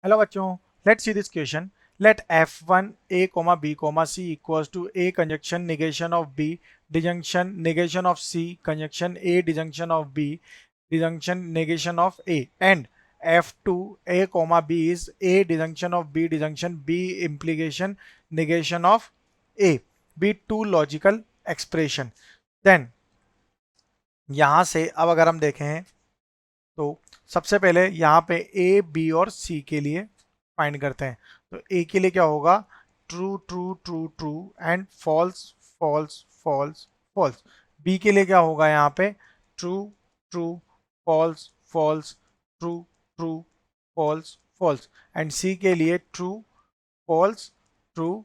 Hello बच्चों, let's see this question. Let f1 a comma b comma c equals to a conjunction negation of b disjunction negation of c conjunction a disjunction of b disjunction negation of a, and f2 a comma b is a disjunction of b disjunction b implication negation of a, be two logical expression. Then यहां से अब अगर हम देखें तो सबसे पहले यहाँ पे ए बी और सी के लिए फाइंड करते हैं. तो ए के लिए क्या होगा? True true true true and false false false false. B के लिए क्या होगा? यहाँ पे true true false false true true false false. And C के लिए true false true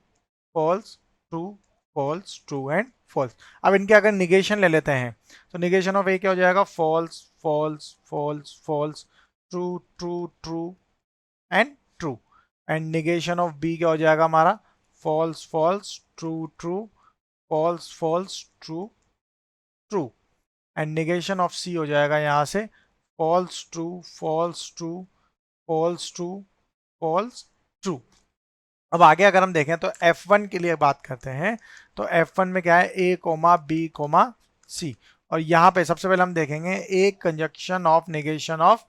false true false true and false. अब इनके अगर निगेशन ले लेते हैं तो निगेशन ऑफ ए क्या हो जाएगा? False false false false true true true and true. And negation of B क्या हो जाएगा हमारा? False false true true false false true true. And negation of C हो जाएगा यहाँ से false true false true false true false true. अब आगे अगर हम देखें तो F1 के लिए बात करते हैं तो F1 में क्या है? A comma B comma C. और यहाँ पे सबसे पहले हम देखेंगे A conjunction of negation of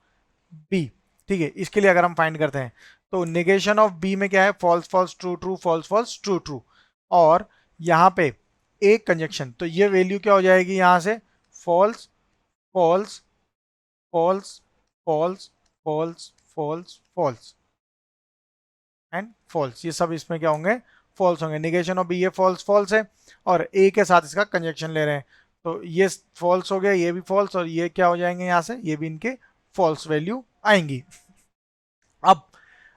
B. ठीक है, इसके लिए अगर हम फाइंड करते हैं तो नेगेशन ऑफ B में क्या है? False false true true false false true true. और यहाँ पे ए कंजक्शन, तो ये वैल्यू क्या हो जाएगी यहाँ से? False false false false false false false and false. ये सब इसमें क्या होंगे? फॉल्स होंगे. निगेशन ऑफ बी ये फॉल्स फॉल्स है और ए के साथ इसका कंजक्शन ले रहे हैं तो ये फॉल्स हो गया, ये भी फॉल्स, और ये क्या हो जाएंगे यहाँ से? ये भी इनके फॉल्स वैल्यू आएंगी. अब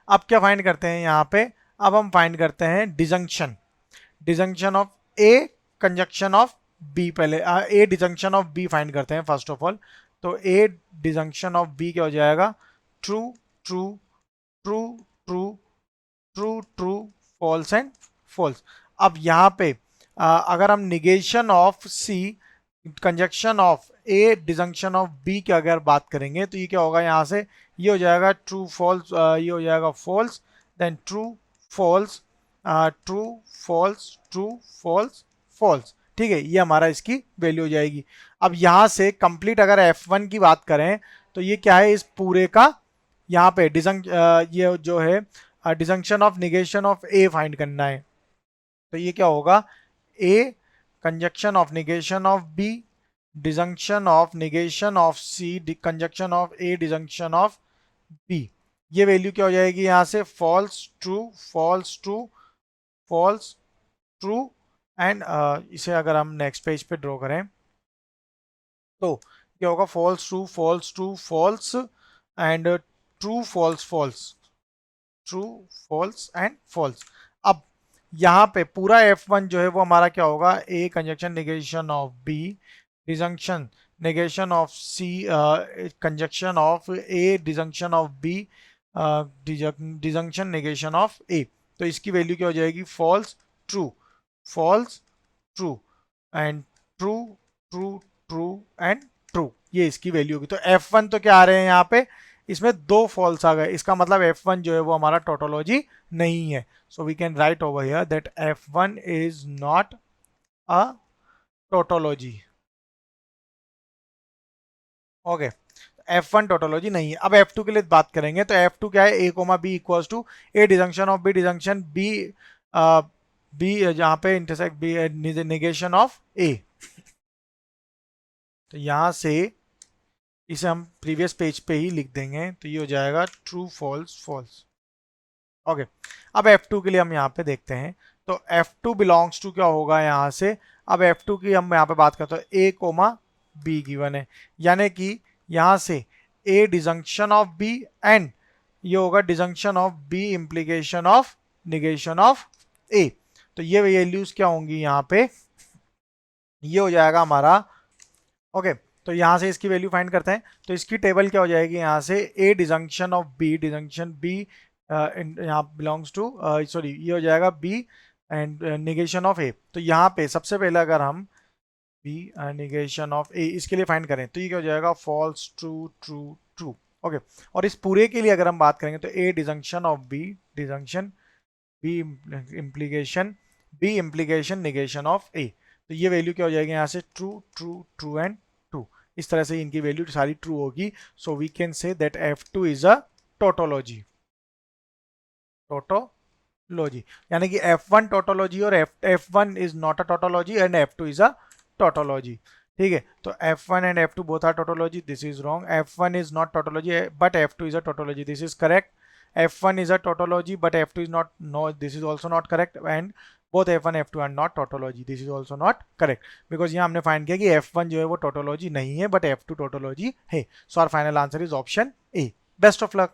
अब क्या फाइंड करते हैं यहाँ पे? अब हम फाइंड करते हैं disjunction. Disjunction of A conjunction of B. पहले A disjunction of B find करते हैं फर्स्ट ऑफ ऑल. तो ए डिजंक्शन ऑफ बी क्या हो जाएगा? True true true true true true false and false. अब यहाँ पे अगर हम negation of C conjunction of A disjunction of B की अगर बात करेंगे तो ये क्या होगा? यहाँ से ये हो जाएगा ट्रू फॉल्स, ये हो जाएगा false, then true false true false true false false. ठीक है, ये हमारा इसकी वैल्यू हो जाएगी. अब यहाँ से कंप्लीट अगर F1 की बात करें तो ये क्या है? इस पूरे का यहाँ पे ये जो है disjunction of negation of A find करना है. तो ये क्या होगा? A conjunction of negation of B disjunction of negation of C conjunction of A disjunction of B. ये वैल्यू क्या हो जाएगी यहाँ से? False true false true false true. And इसे अगर हम नेक्स्ट पेज पे ड्रॉ करें तो क्या होगा? False true false and true false false true false and false. अब यहाँ पे पूरा F1 जो है वो हमारा क्या होगा? A conjunction negation of B disjunction negation of C conjunction of A disjunction of B disjunction negation of A. तो इसकी वैल्यू क्या हो जाएगी? False true and true true true and true. ये इसकी वैल्यू होगी. तो F1 तो क्या आ रहे हैं यहाँ पे? इसमें दो फॉल्स आ गए. इसका मतलब F1 जो है वो हमारा टोटोलॉजी नहीं है. So we can write over here that F1 is not a tautology. Okay, F1 tautology नहीं है. अब F2 के लिए बात करेंगे तो F2 क्या है? A comma B equals to A disjunction of B disjunction B B जहां पे intersect B negation of A. तो यहां से इसे हम प्रीवियस पेज पे ही लिख देंगे तो ये हो जाएगा ट्रू फॉल्स फॉल्स. ओके, अब F2 के लिए हम यहाँ पे देखते हैं तो F2 बिलोंग्स टू क्या होगा यहाँ से? अब F2 की हम यहाँ पे बात करते हैं ए कोमा बी गिवन है, यानी कि यहाँ से A disjunction of B and ये होगा disjunction of B implication of negation of A. तो ये वैल्यूज क्या होंगी यहाँ पे? ये हो जाएगा हमारा. ओके, तो यहाँ से इसकी वैल्यू फाइंड करते हैं तो इसकी टेबल क्या हो जाएगी? यहाँ से A disjunction of B disjunction B यहाँ बिलोंग्स टू सॉरी ये हो जाएगा B and negation of A. तो यहाँ पे सबसे पहले अगर हम बी निगेशन ऑफ ए इसके लिए फाइंड करें तो ये क्या हो जाएगा? False true true true. Okay और इस पूरे के लिए अगर हम बात करेंगे तो A disjunction of B B implication B implication negation of A, तो ये वैल्यू क्या हो जाएगी यहाँ से true true true and true, इस तरह से इनकी वैल्यू सारी ट्रू होगी. So we can say that F2 is a tautology. Tautology यानी कि F1 टोटोलॉजी और F1 is not a tautology and F2 is a tautology. ठीक है, तो F1 and F2 both are tautology. This is wrong. F1 is not tautology but F2 is a tautology. This is correct. F1 is a tautology but F2 is not. No, this is also not correct. And both F1 F2 are not tautology. This is also not correct because यहाँ हमने find किया कि F1 जो है वो tautology नहीं है but F2 tautology है. So our final answer is option A. Best of luck.